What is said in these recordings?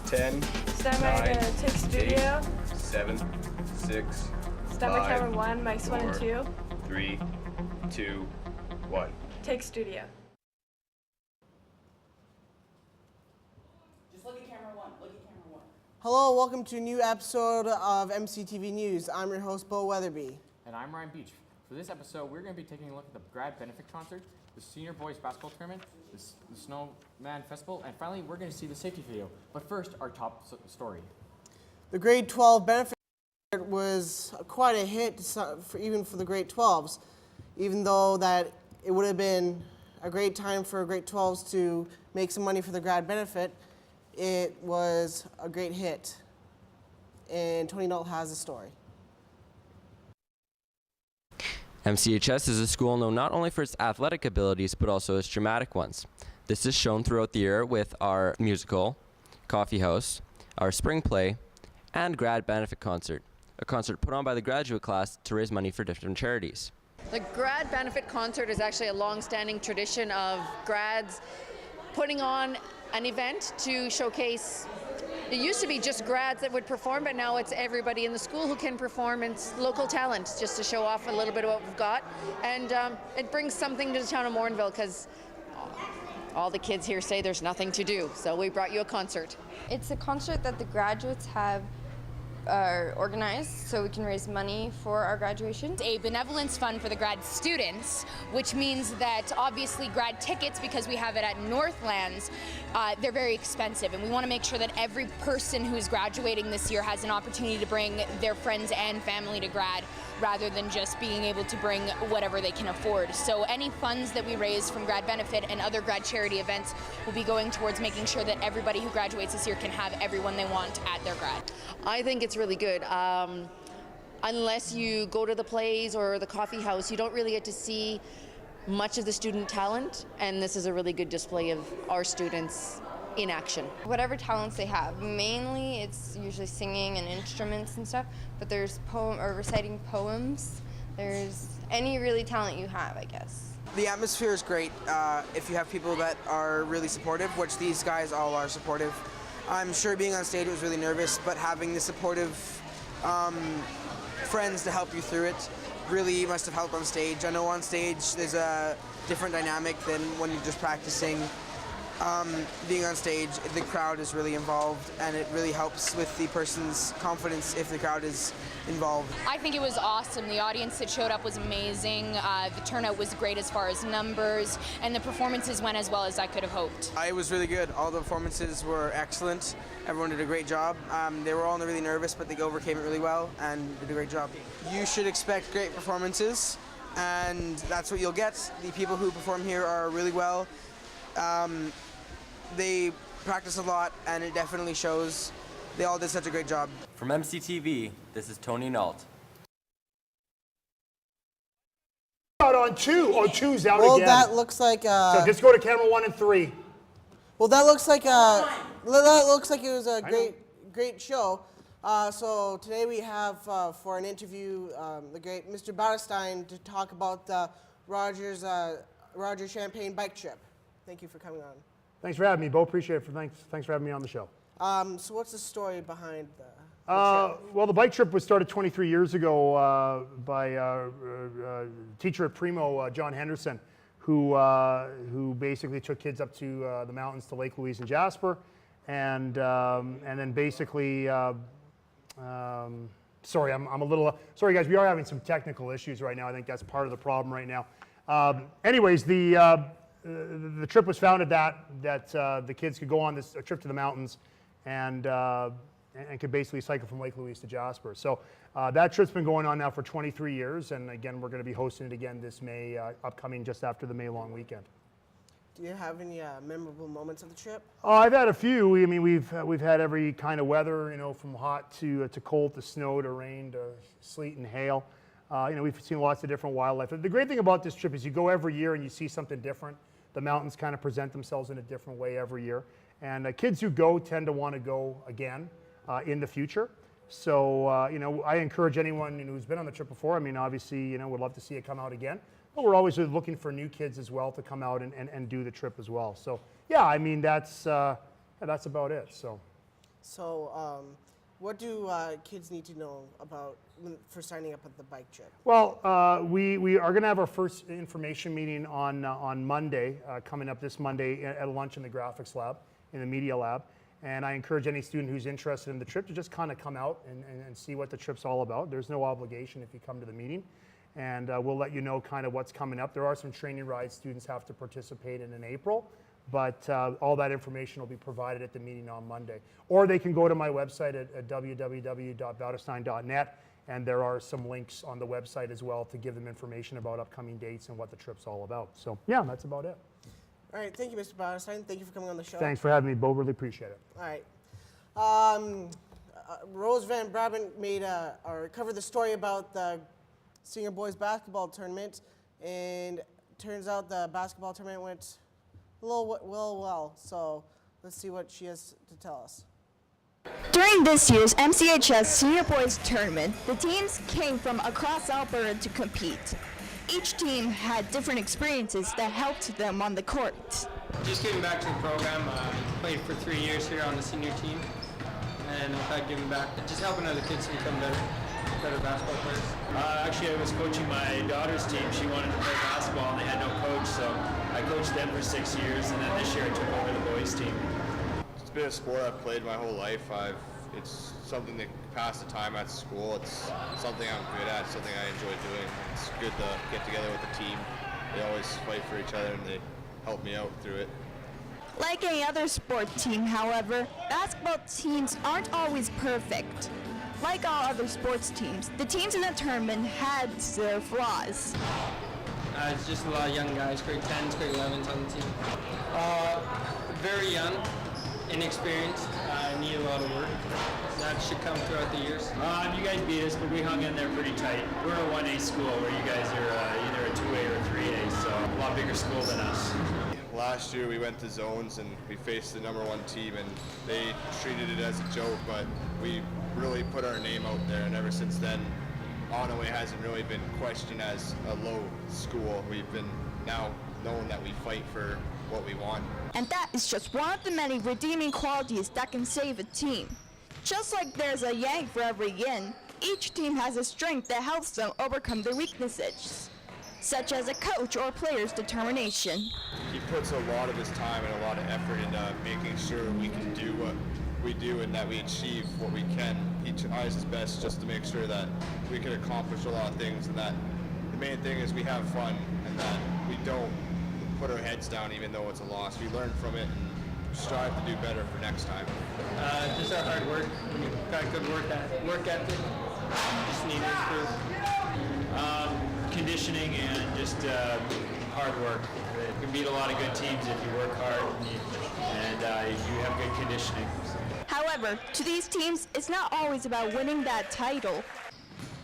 Ten. Stand by to take studio. 7, 6. Stand by camera 1, mics 1 and 2. 3, 2, 1. Take studio. Just look at camera 1. Look at camera 1. Hello, welcome to a new episode of MCTV News. I'm your host, Bo Weatherby. And I'm Ryan Beach. For this episode, we're going to be taking a look at the grad benefit concert, the senior boys basketball tournament, the Snowman Festival, and finally, we're going to see the safety video. But first, our top story. The grade 12 benefit was quite a hit, even for the grade 12s, even though that it would have been a great time for grade 12s to make some money for the grad benefit. It was a great hit, and Tony Nault has the story. MCHS is a school known not only for its athletic abilities, but also its dramatic ones. This is shown throughout the year with our musical, coffee house, our spring play, and grad benefit concert, a concert put on by the graduate class to raise money for different charities. The grad benefit concert is actually a long-standing tradition of grads putting on an event to showcase. It used to be just grads that would perform, but now it's everybody in the school who can perform, and it's local talent, just to show off a little bit of what we've got. And it brings something to the town of Morinville, because all the kids here say there's nothing to do, so we brought you a concert. It's a concert that the graduates have organized so we can raise money for our graduation. It's a benevolence fund for the grad students, which means that obviously grad tickets, because we have it at Northlands, they're very expensive, and we want to make sure that every person who's graduating this year has an opportunity to bring their friends and family to grad, rather than just being able to bring whatever they can afford. So any funds that we raise from grad benefit and other grad charity events will be going towards making sure that everybody who graduates this year can have everyone they want at their grad. I think it's really good. Unless you go to the plays or the coffee house, you don't really get to see much of the student talent, and this is a really good display of our students in action. Whatever talents they have. Mainly it's usually singing and instruments and stuff, but there's reciting poems. There's any really talent you have, I guess. The atmosphere is great if you have people that are really supportive, which these guys all are supportive. I'm sure being on stage was really nervous, but having the supportive friends to help you through it really must have helped on stage. I know on stage there's a different dynamic than when you're just practicing. Being on stage, the crowd is really involved, and it really helps with the person's confidence if the crowd is involved. I think it was awesome. The audience that showed up was amazing. The turnout was great as far as numbers, and the performances went as well as I could have hoped. It was really good. All the performances were excellent. Everyone did a great job. They were all really nervous, but they overcame it really well and did a great job. You should expect great performances, and that's what you'll get. The people who perform here are really well. They practice a lot, and it definitely shows. They all did such a great job. From MCTV, this is Tony Nault. Out on 2. Oh, 2's out Well, again. that looks like. So just go to camera 1 and 3. Well, that looks like it was a great show. So today we have for an interview the great Mr. Battistine to talk about the Rogers Champagne bike trip. Thank you for coming on. Thanks for having me, Bo. Appreciate it. Thanks for having me on the show. So what's the story behind the trip? Well, the bike trip was started 23 years ago by a teacher at Primo, John Henderson, who basically took kids up to the mountains to Lake Louise and Jasper, and then basically, sorry, I'm a little, sorry guys, we are having some technical issues right now. I think that's part of the problem right now. Anyways, the trip was founded that the kids could go on a trip to the mountains and could basically cycle from Lake Louise to Jasper. So that trip's been going on now for 23 years, and again, we're going to be hosting it again this May, upcoming just after the May long weekend. Do you have any memorable moments of the trip? I've had a few. I mean, we've had every kind of weather, you know, from hot to cold to snow to rain to sleet and hail. We've seen lots of different wildlife. The great thing about this trip is you go every year and you see something different. The mountains kind of present themselves in a different way every year. And kids who go tend to want to go again in the future. So, I encourage anyone who's been on the trip before. I mean, obviously, would love to see it come out again. But we're always looking for new kids as well to come out and do the trip as well. So, yeah, I mean, that's about it. So, what do kids need to know about for signing up at the bike trip? Well, we are going to have our first information meeting on Monday, coming up this Monday at lunch in the graphics lab, in the media lab. And I encourage any student who's interested in the trip to just kind of come out and see what the trip's all about. There's no obligation if you come to the meeting. And we'll let you know kind of what's coming up. There are some training rides students have to participate in April. But all that information will be provided at the meeting on Monday. Or they can go to my website at www.bowderstein.net, and there are some links on the website as well to give them information about upcoming dates and what the trip's all about. So, yeah, that's about it. All right, thank you, Mr. Bowderstein. Thank you for coming on the show. Thanks for having me, Bo. Really appreciate it. All right. Rose Van Brabant covered the story about the senior boys basketball tournament, and turns out the basketball tournament went well, so let's see what she has to tell us. During this year's MCHS Senior Boys Tournament, the teams came from across Alberta to compete. Each team had different experiences that helped them on the court. Just getting back to the program, played for 3 years here on the senior team, and I thought giving back, just helping other kids to become better basketball players. Actually, I was coaching my daughter's team. She wanted to play basketball, and they had no coach, so I coached them for 6 years, and then this year I took over the boys' team. It's been a sport I've played my whole life. It's something to pass the time at school. It's something I'm good at, something I enjoy doing. It's good to get together with the team. They always fight for each other, and they help me out through it. Like any other sport team, however, basketball teams aren't always perfect. Like all other sports teams, the teams in the tournament had their flaws. It's just a lot of young guys, grade 10s, grade 11s on the team. Very young, inexperienced, need a lot of work. That should come throughout the years. You guys beat us, but we hung in there pretty tight. We're a 1A school where you guys are either a 2A or a 3A, so a lot bigger school than us. Last year we went to zones and we faced the #1 team, and they treated it as a joke, but we really put our name out there, and ever since then Onaway hasn't really been questioned as a low school. We've been now known that we fight for what we want. And that is just one of the many redeeming qualities that can save a team. Just like there's a yang for every yin, each team has a strength that helps them overcome their weaknesses, such as a coach or player's determination. He puts a lot of his time and a lot of effort into making sure we can do what we do and that we achieve what we can. He tries his best just to make sure that we can accomplish a lot of things, and that the main thing is we have fun and that we don't put our heads down even though it's a loss. We learn from it and strive to do better for next time. Just our hard work. We've got good work ethic. Just need to improve. Conditioning and just hard work. You can beat a lot of good teams if you work hard and you have good conditioning. However, to these teams, it's not always about winning that title.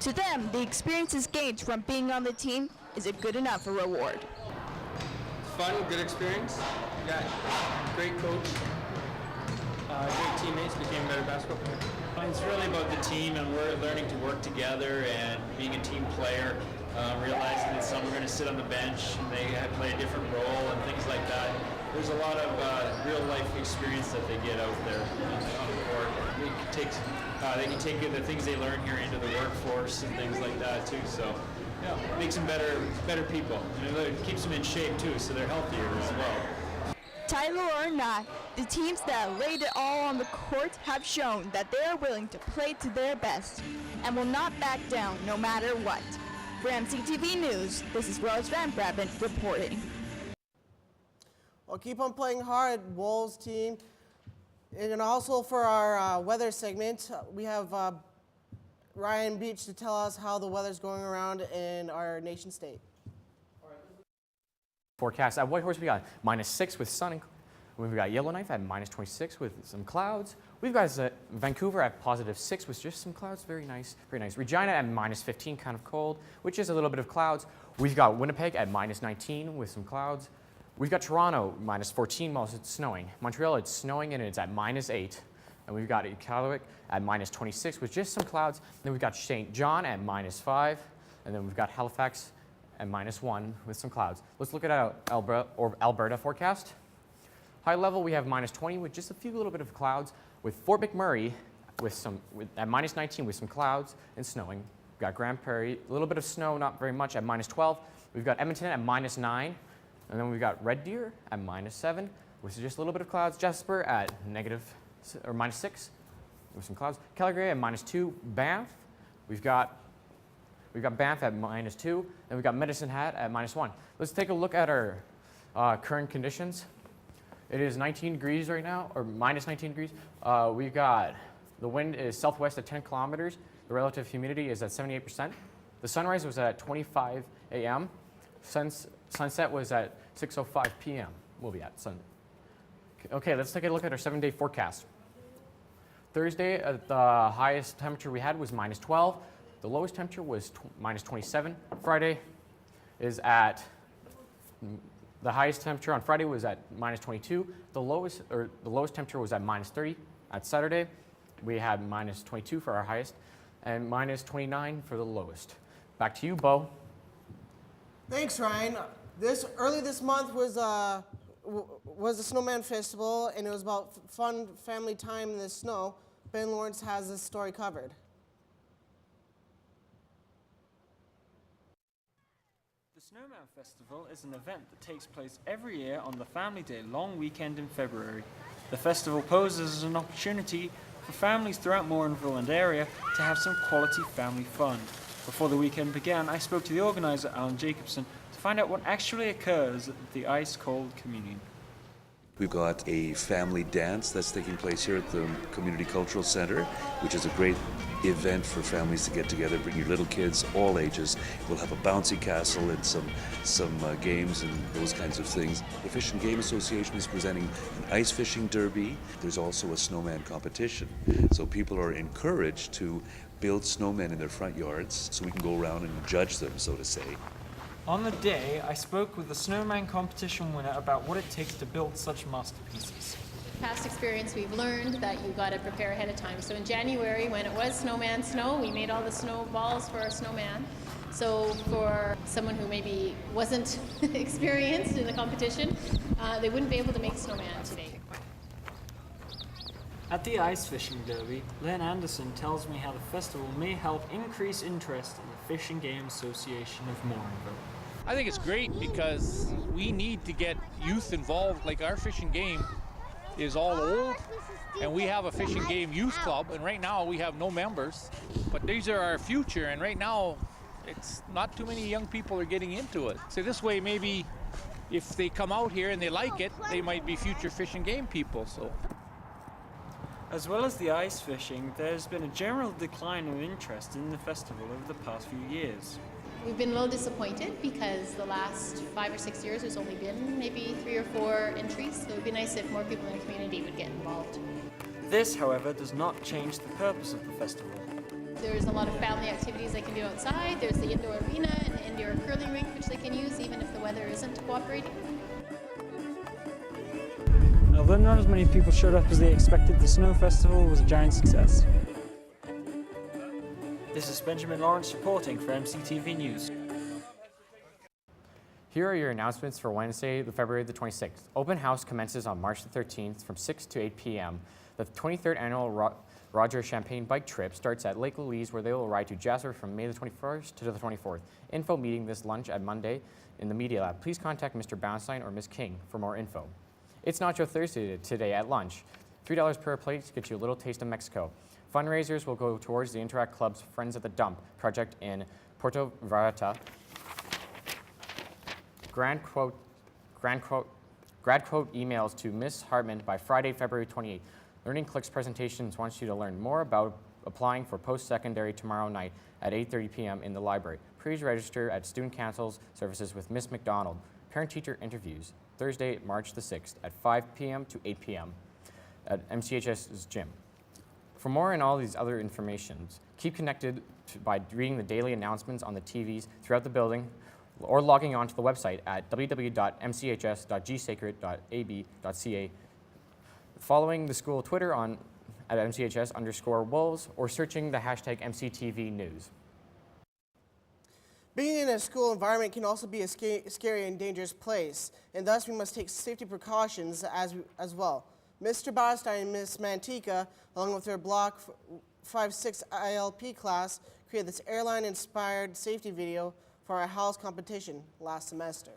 To them, the experiences gained from being on the team is a good enough a reward. Fun, good experience. Got great coach, great teammates, became a better basketball player. It's really about the team, and we're learning to work together and being a team player, realizing that some are going to sit on the bench and they play a different role and things like that. There's a lot of real life experience that they get out there on the court. They can take the things they learn here into the workforce and things like that too. So, yeah, it makes them better people. It keeps them in shape too, so they're healthier as well. Title or not, the teams that laid it all on the court have shown that they are willing to play to their best and will not back down no matter what. For MCTV News, this is Rose Van Brabant reporting. Well, keep on playing hard, Wolves team. And also for our weather segment, we have Ryan Beach to tell us how the weather's going around in our nation state. Forecast at Whitehorse we got -6 with sun We've got Yellowknife at -26 with some clouds. We've got Vancouver at +6 with just some clouds. Very nice, very nice. Regina at -15, kind of cold, which is a little bit of clouds. We've got Winnipeg at -19 with some clouds. We've got Toronto -14 while it's snowing. Montreal, it's snowing and it's at -8. And we've got Iqaluit at -26 with just some clouds. Then we've got St. John at -5. And then we've got Halifax at -1 with some clouds. Let's look at our Alberta forecast. High level, we have -20 with just a few little bit of clouds. With Fort McMurray at -19 with some clouds and snowing. We've got Grand Prairie, a little bit of snow, not very much, at -12. We've got Edmonton at -9. And then we've got Red Deer at -7 with just a little bit of clouds. Jasper at -6 with some clouds. Calgary at -2. Banff, we've got Banff at -2, and we've got Medicine Hat at -1. Let's take a look at our current conditions. It is 19 degrees right now, or -19 degrees. We've got, the wind is southwest at 10 kilometers. The relative humidity is at 78%. The sunrise was at 25 a.m. Sunset was at 6:05 p.m. We'll be at sun. Okay, let's take a look at our 7-day forecast. Thursday, the highest temperature we had was -12. The lowest temperature was -27. Friday is at, the highest temperature on Friday was at -22. The lowest temperature was at -30. At Saturday, we had -22 for our highest and -29 for the lowest. Back to you, Bo. Thanks, Ryan. Early this month was the Snowman Festival, and it was about fun family time in the snow. Ben Lawrence has this story covered. The Snowman Festival is an event that takes place every year on the Family Day long weekend in February. The festival poses as an opportunity for families throughout Morinville and area to have some quality family fun. Before the weekend began, I spoke to the organizer, Alan Jacobson, to find out what actually occurs at the Ice Cold Communion. We've got a family dance that's taking place here at the Community Cultural Center, which is a great event for families to get together, bring your little kids, all ages. We'll have a bouncy castle and some games and those kinds of things. The Fish and Game Association is presenting an ice fishing derby. There's also a snowman competition. So people are encouraged to build snowmen in their front yards so we can go around and judge them, so to say. On the day, I spoke with the snowman competition winner about what it takes to build such masterpieces. Past experience, we've learned that you've got to prepare ahead of time. So in January, when it was snowman snow, we made all the snowballs for our snowman. So for someone who maybe wasn't experienced in the competition, they wouldn't be able to make snowman today. At the Ice Fishing Derby, Len Anderson tells me how the festival may help increase interest in the Fish and Game Association of Morinville. I think it's great because we need to get youth involved. Like our Fish and Game is all old, and we have a Fish and Game youth club, and right now we have no members, but these are our future, and right now it's not too many young people are getting into it. So this way, maybe if they come out here and they like it, they might be future Fish and Game people. So. As well as the ice fishing, there's been a general decline in interest in the festival over the past few years. We've been a little disappointed because the last 5 or 6 years there's only been maybe 3 or 4 entries, so it would be nice if more people in the community would get involved. This, however, does not change the purpose of the festival. There's a lot of family activities they can do outside. There's the indoor arena and the indoor curling rink which they can use even if the weather isn't cooperating. Although not as many people showed up as they expected, the Snow Festival was a giant success. This is Benjamin Lawrence reporting for MCTV News. Here are your announcements for Wednesday, February the 26th. Open house commences on March the 13th from 6 to 8 p.m. The 23rd annual Roger Champagne bike trip starts at Lake Louise, where they will ride to Jasper from May the 21st to the 24th. Info meeting this lunch at Monday in the Media Lab. Please contact Mr. Bounstein or Ms. King for more info. It's Nacho Thursday today at lunch. $3 per plate to get you a little taste of Mexico. Fundraisers will go towards the Interact Club's Friends at the Dump project in Puerto Vallarta. Grad quote emails to Ms. Hartman by Friday, February 28th. Learning Clicks Presentations wants you to learn more about applying for post-secondary tomorrow night at 8:30 p.m. in the library. Please register at Student Council's services with Ms. McDonald. Parent-teacher interviews Thursday, March the 6th at 5 p.m. to 8 p.m. at MCHS's gym. For more and all these other informations, keep connected by reading the daily announcements on the TVs throughout the building or logging on to the website at www.mchs.gsacred.ab.ca, following the school Twitter at MCHS_Wolves, or searching the hashtag MCTV News. Being in a school environment can also be a scary and dangerous place, and thus we must take safety precautions as well. Mr. Bauerstein and Ms. Mantica, along with their Block 5-6 ILP class, created this airline-inspired safety video for our house competition last semester.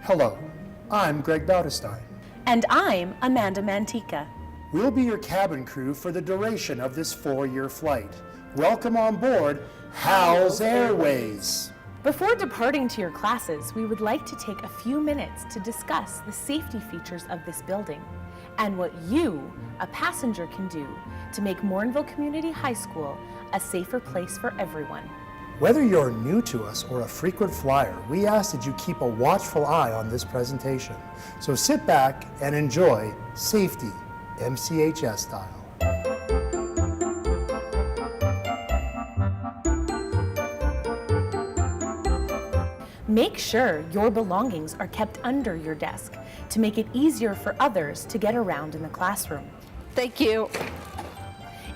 Hello, I'm Greg Bautestein. And I'm Amanda Mantica. We'll be your cabin crew for the duration of this 4-year flight. Welcome on board Howell's Airways. Before departing to your classes, we would like to take a few minutes to discuss the safety features of this building and what you, a passenger, can do to make Morinville Community High School a safer place for everyone. Whether you're new to us or a frequent flyer, we ask that you keep a watchful eye on this presentation. So sit back and enjoy safety MCHS style. Make sure your belongings are kept under your desk to make it easier for others to get around in the classroom. Thank you.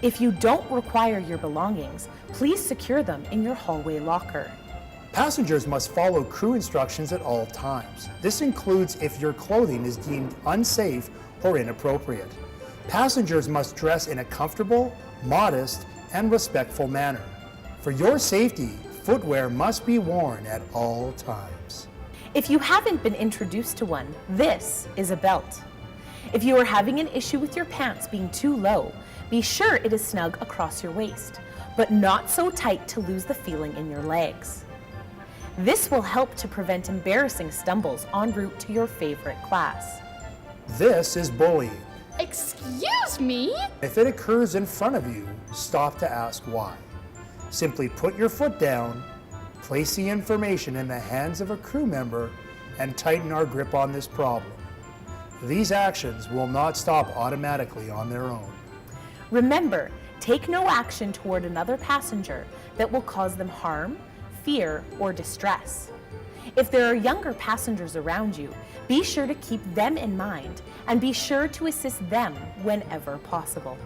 If you don't require your belongings, please secure them in your hallway locker. Passengers must follow crew instructions at all times. This includes if your clothing is deemed unsafe or inappropriate. Passengers must dress in a comfortable, modest, and respectful manner. For your safety, footwear must be worn at all times. If you haven't been introduced to one, this is a belt. If you are having an issue with your pants being too low, be sure it is snug across your waist, but not so tight to lose the feeling in your legs. This will help to prevent embarrassing stumbles en route to your favorite class. This is bullying. Excuse me? If it occurs in front of you, stop to ask why. Simply put your foot down, place the information in the hands of a crew member, and tighten our grip on this problem. These actions will not stop automatically on their own. Remember, take no action toward another passenger that will cause them harm, fear, or distress. If there are younger passengers around you, be sure to keep them in mind and be sure to assist them whenever possible.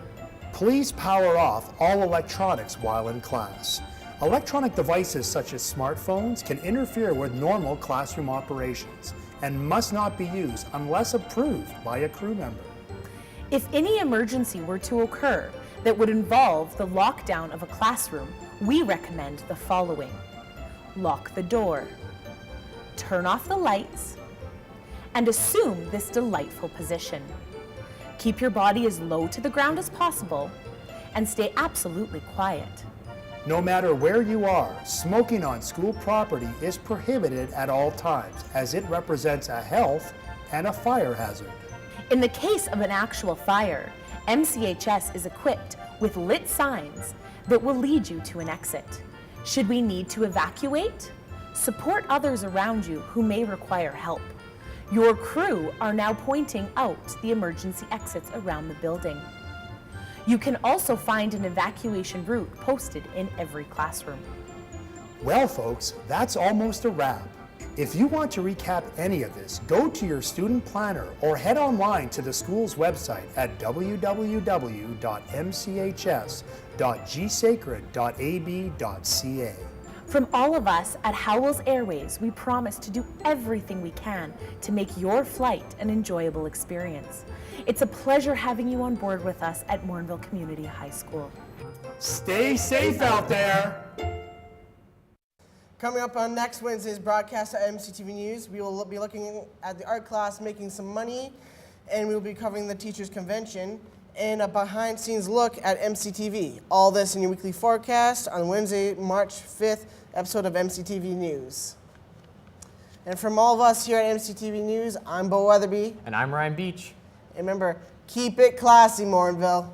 Please power off all electronics while in class. Electronic devices such as smartphones can interfere with normal classroom operations and must not be used unless approved by a crew member. If any emergency were to occur that would involve the lockdown of a classroom, we recommend the following. Lock the door, turn off the lights, and assume this delightful position. Keep your body as low to the ground as possible and stay absolutely quiet. No matter where you are, smoking on school property is prohibited at all times as it represents a health and a fire hazard. In the case of an actual fire, MCHS is equipped with lit signs that will lead you to an exit. Should we need to evacuate, support others around you who may require help. Your crew are now pointing out the emergency exits around the building. You can also find an evacuation route posted in every classroom. Well, folks, that's almost a wrap. If you want to recap any of this, go to your student planner or head online to the school's website at www.mchs.gsacred.ab.ca. From all of us at Howell's Airways, we promise to do everything we can to make your flight an enjoyable experience. It's a pleasure having you on board with us at Morinville Community High School. Stay safe out there. Coming up on next Wednesday's broadcast at MCTV News, we will be looking at the art class Making Some Money, and we will be covering the Teachers Convention and a behind-the-scenes look at MCTV. All this in your weekly forecast on Wednesday, March 5th episode of MCTV News. And from all of us here at MCTV News, I'm Bo Weatherby. And I'm Ryan Beach. And remember, keep it classy, Morinville.